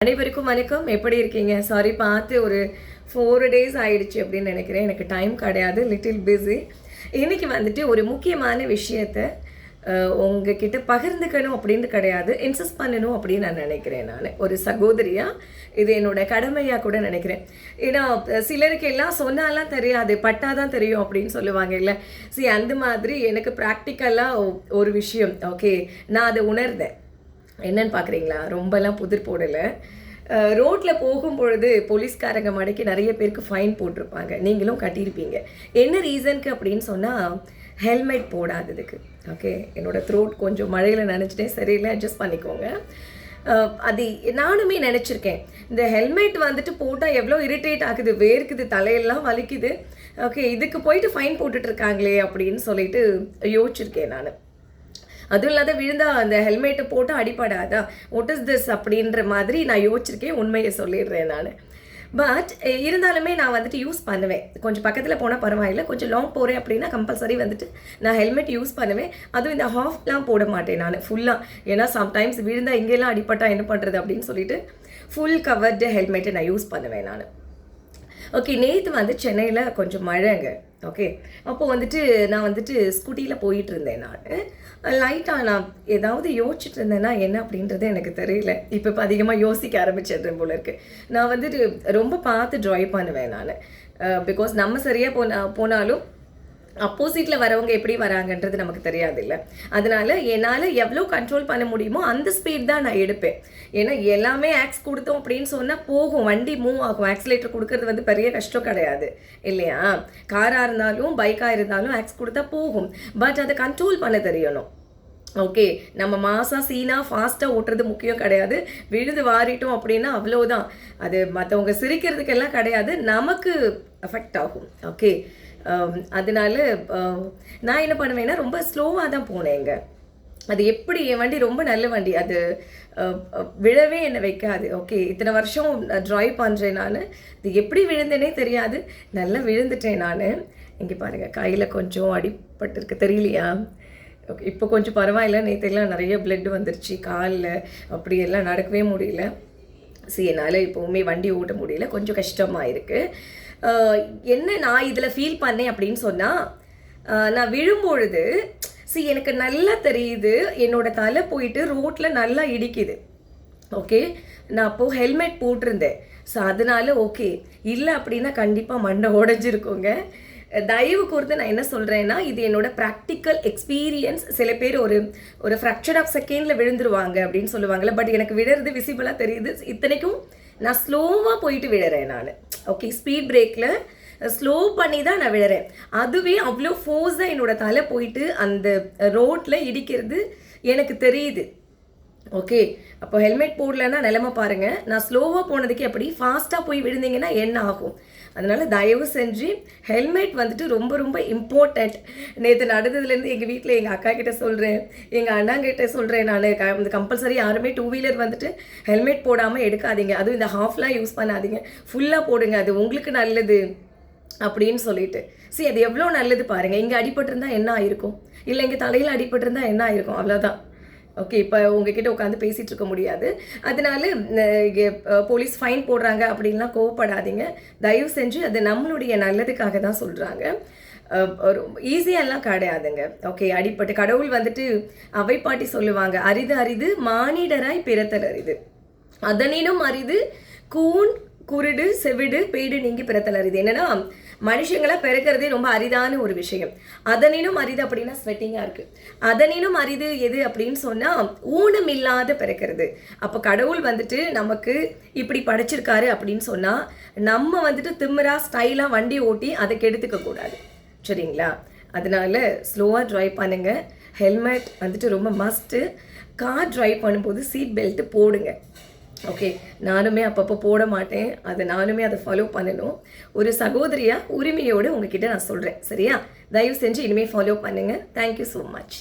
அனைவருக்கும் வணக்கம். எப்படி இருக்கீங்க? சாரி, பார்த்து ஒரு 4 days ஆயிடுச்சு அப்படின்னு நினைக்கிறேன். எனக்கு டைம் கிடையாது, லிட்டில் பிஸி. இன்னைக்கு வந்துட்டு ஒரு முக்கியமான விஷயத்த உங்ககிட்ட பகிர்ந்துக்கணும் அப்படின்னு கிடையாது, இன்சிஸ்ட் பண்ணணும் அப்படின்னு நான் நினைக்கிறேன். நான் ஒரு சகோதரியா இது என்னோட கடமையாக கூட நினைக்கிறேன். ஏன்னா சிலருக்கு எல்லாம் சொன்னாலாம் தெரியாது, பட்டாதான் தெரியும் அப்படின்னு சொல்லுவாங்க இல்லை. அந்த மாதிரி எனக்கு ப்ராக்டிக்கலாக ஒரு விஷயம், ஓகே, நான் அதை உணர்ந்தேன். என்னன்னு பார்க்குறீங்களா? ரொம்பலாம் புதிர் போடலை. ரோட்டில் போகும்பொழுது போலீஸ்காரங்க மடக்கி நிறைய பேருக்கு ஃபைன் போட்டிருப்பாங்க, நீங்களும் கட்டியிருப்பீங்க. என்ன ரீசனுக்கு அப்படின்னு சொன்னால், ஹெல்மெட் போடாததுக்கு. ஓகே, என்னோடய த்ரோட் கொஞ்சம் மழையில் நினச்சிட்டேன், சரியில்லை, அட்ஜஸ்ட் பண்ணிக்கோங்க. அது நானுமே நினச்சிருக்கேன், இந்த ஹெல்மெட் வந்துட்டு போட்டால் எவ்வளோ இரிட்டேட் ஆகுது, வேர்க்குது, தலையெல்லாம் வலிக்குது. ஓகே, இதுக்கு போயிட்டு ஃபைன் போட்டுட்ருக்காங்களே அப்படின்னு சொல்லிட்டு யோசிச்சிருக்கேன் நான். அதுவும் இல்லாத விழுந்தால் அந்த ஹெல்மெட்டை போட்டு அடிப்படாதா, வாட் இஸ் திஸ் அப்படின்ற மாதிரி நான் யோசிச்சிருக்கேன். உண்மையை சொல்லிடுறேன் நான். பட் இருந்தாலுமே நான் வந்துட்டு யூஸ் பண்ணுவேன். கொஞ்சம் பக்கத்தில் போனால் பரவாயில்லை, கொஞ்சம் லாங் போகிறேன் அப்படின்னா கம்பல்சரி வந்துட்டு நான் ஹெல்மெட் யூஸ் பண்ணுவேன். அதுவும் இந்த ஹாஃப்லாம் போட மாட்டேன் நான், ஃபுல்லாக. ஏன்னா சம்டைம்ஸ் விழுந்தால் இங்கெல்லாம் அடிப்பட்டா என்ன பண்ணுறது அப்படின்னு சொல்லிட்டு ஃபுல் கவர்டு ஹெல்மெட்டை நான் யூஸ் பண்ணுவேன் நான். ஓகே, நேற்று வந்து சென்னையில் கொஞ்சம் மழைங்க. ஓகே, அப்போது வந்துட்டு நான் வந்துட்டு ஸ்கூட்டியில் போயிட்டு இருந்தேன். நான் லைட்டாக நான் ஏதாவது யோசிச்சுட்டு இருந்தேன்னா என்ன அப்படின்றது எனக்கு தெரியல. இப்போ அதிகமாக யோசிக்க ஆரம்பிச்சிடுறேன் போல இருக்குது. நான் வந்துட்டு ரொம்ப பார்த்து ட்ரைவ் பண்ணுவேன் நான். பிகாஸ் நம்ம சரியாக போனாலும் அப்போசிட்டில் வரவங்க எப்படி வராங்கன்றது நமக்கு தெரியாது இல்லை. அதனால என்னால் எவ்வளோ கண்ட்ரோல் பண்ண முடியுமோ அந்த ஸ்பீட் தான் நான் எடுப்பேன். ஏன்னா எல்லாமே ஆக்ஸ் கொடுத்தோம் அப்படின்னு சொன்னால் போகும், வண்டி மூவ் ஆகும். ஆக்சிலேட்டர் கொடுக்கறது வந்து பெரிய கஷ்டம் கிடையாது இல்லையா? காராக இருந்தாலும் பைக்காக இருந்தாலும் ஆக்ஸ் கொடுத்தா போகும். பட் அதை கண்ட்ரோல் பண்ண தெரியணும். ஓகே, நம்ம மாசாக சீனாக ஃபாஸ்ட்டாக ஓட்டுறது முக்கியம் கிடையாது. விழுது வாரிட்டோம் அப்படின்னா அவ்வளோதான். அது மற்றவங்க சிரிக்கிறதுக்கெல்லாம் கிடையாது, நமக்கு அஃபெக்ட் ஆகும். ஓகே, அதனால நான் என்ன பண்ணுவேன்னா ரொம்ப ஸ்லோவாக தான் போனேங்க. அது எப்படி, என் வண்டி ரொம்ப நல்ல வண்டி, அது விழவே என்னை வைக்காது. ஓகே, இத்தனை வருஷம் ட்ரைவ் பண்ணுறேன் நான். இது எப்படி விழுந்தேனே தெரியாது, நல்லா விழுந்துட்டேன் நான். இங்கே பாருங்கள், கையில் கொஞ்சம் அடிபட்டிருக்கு, தெரியலையா? ஓகே, இப்போ கொஞ்சம் பரவாயில்ல. நேற்றெல்லாம் நிறைய பிளட் வந்துருச்சு காலில், அப்படியெல்லாம் நடக்கவே முடியல. என்னால் இப்போவுமே வண்டி ஓட்ட முடியல, கொஞ்சம் கஷ்டமாக இருக்குது. என்ன நான் இதில் ஃபீல் பண்ணேன் அப்படின்னு சொன்னால், நான் விழும்பொழுது எனக்கு நல்லா தெரியுது என்னோடய தலை போயிட்டு ரோட்டில் நல்லா இடிக்குது. ஓகே, நான் அப்போது ஹெல்மெட் போட்டிருந்தேன். அதனால ஓகே, இல்லை அப்படின்னா கண்டிப்பாக மண்டை உடஞ்சிருக்கோங்க. தயவு கூர்ந்து நான் என்ன சொல்கிறேன்னா, இது என்னோட ப்ராக்டிக்கல் எக்ஸ்பீரியன்ஸ். சில பேர் ஒரு ஃப்ராக்சர் ஆஃப் செகண்டில் விழுந்துருவாங்க அப்படின்னு சொல்லுவாங்கள்ல. பட் எனக்கு விழுறது விசிபிளாக தெரியுது. இத்தனைக்கும் நான் ஸ்லோவாக போயிட்டு விழுறேன் நான். ஓகே, ஸ்பீட் பிரேக்கில் ஸ்லோ பண்ணி தான் நான் விழுறேன். அதுவே அவ்வளோ ஃபோர்ஸாக என்னோட தலை போயிட்டு அந்த ரோட்டில் இடிக்கிறது எனக்கு தெரியுது. ஓகே, அப்போ ஹெல்மெட் போடலன்னா நிலமை பாருங்கள். நான் ஸ்லோவாக போனதுக்கு எப்படி ஃபாஸ்ட்டாக போய் விழுந்தீங்கன்னா என்ன ஆகும்? அதனால் தயவு செஞ்சு ஹெல்மெட் வந்துட்டு ரொம்ப ரொம்ப இம்பார்ட்டண்ட். நேற்று நடந்ததுலேருந்து எங்கள் வீட்டில் எங்கள் அக்கா கிட்டே சொல்கிறேன், எங்கள் அண்ணாங்கிட்ட சொல்கிறேன் நான். இந்த கம்பல்சரி யாருமே 2 wheeler வந்துட்டு ஹெல்மெட் போடாமல் எடுக்காதீங்க. அதுவும் இந்த ஹாஃப்லாம் யூஸ் பண்ணாதீங்க, ஃபுல்லாக போடுங்க, அது உங்களுக்கு நல்லது அப்படின்னு சொல்லிட்டு. அது எவ்வளோ நல்லது பாருங்கள். இங்கே அடிபட்டிருந்தா என்ன ஆயிருக்கும், இல்லை இங்கே தலையில் அடிபட்டிருந்தா என்ன ஆயிருக்கும், அவ்வளோதான். ஓகே, இப்போ உங்ககிட்ட உட்காந்து பேசிகிட்டு இருக்க முடியாது. அதனால போலீஸ் ஃபைன் போடுறாங்க அப்படின்லாம் கோவப்படாதீங்க தயவு செஞ்சு. அது நம்மளுடைய நல்லதுக்காக தான் சொல்கிறாங்க, ஈஸியெல்லாம் கிடையாதுங்க. ஓகே, அடிப்பட்டு கடவுள் வந்துட்டு அவை பாட்டி சொல்லுவாங்க, அரிது அரிது மானிடராய் பிறத்தல் அரிது, அதனினும் அரிது கூன் குருடு செவிடு பேடு நீங்கி பிறத்தல் அரிது. என்னன்னா, மனுஷங்களை பிறக்கிறதே ரொம்ப அரிதான ஒரு விஷயம். அதனினும் அரிது அப்படின்னா ஸ்வெட்டிங்காக இருக்குது. அதனினும் அரிது எது அப்படின்னு சொன்னால் ஊனம் இல்லாத பிறக்கிறது. அப்போ கடவுள் வந்துட்டு நமக்கு இப்படி படைச்சிருக்காரு அப்படின்னு சொன்னால் நம்ம வந்துட்டு திமிரா ஸ்டைலாக வண்டி ஓட்டி அதை கெடுத்துக்க கூடாது, சரிங்களா? அதனால ஸ்லோவாக ட்ரைவ் பண்ணுங்க. ஹெல்மெட் வந்துட்டு ரொம்ப மஸ்ட்டு. கார் ட்ரைவ் பண்ணும்போது சீட் பெல்ட்டு போடுங்க. ஓகே, நானுமே அப்பப்போ போட மாட்டேன், நானுமே அதை ஃபாலோ பண்ணணும். ஒரு சகோதரியாக உரிமையோடு உங்ககிட்ட நான் சொல்கிறேன், சரியா? தயவு செஞ்சு இனிமேல் ஃபாலோ பண்ணுங்கள். Thank you so much.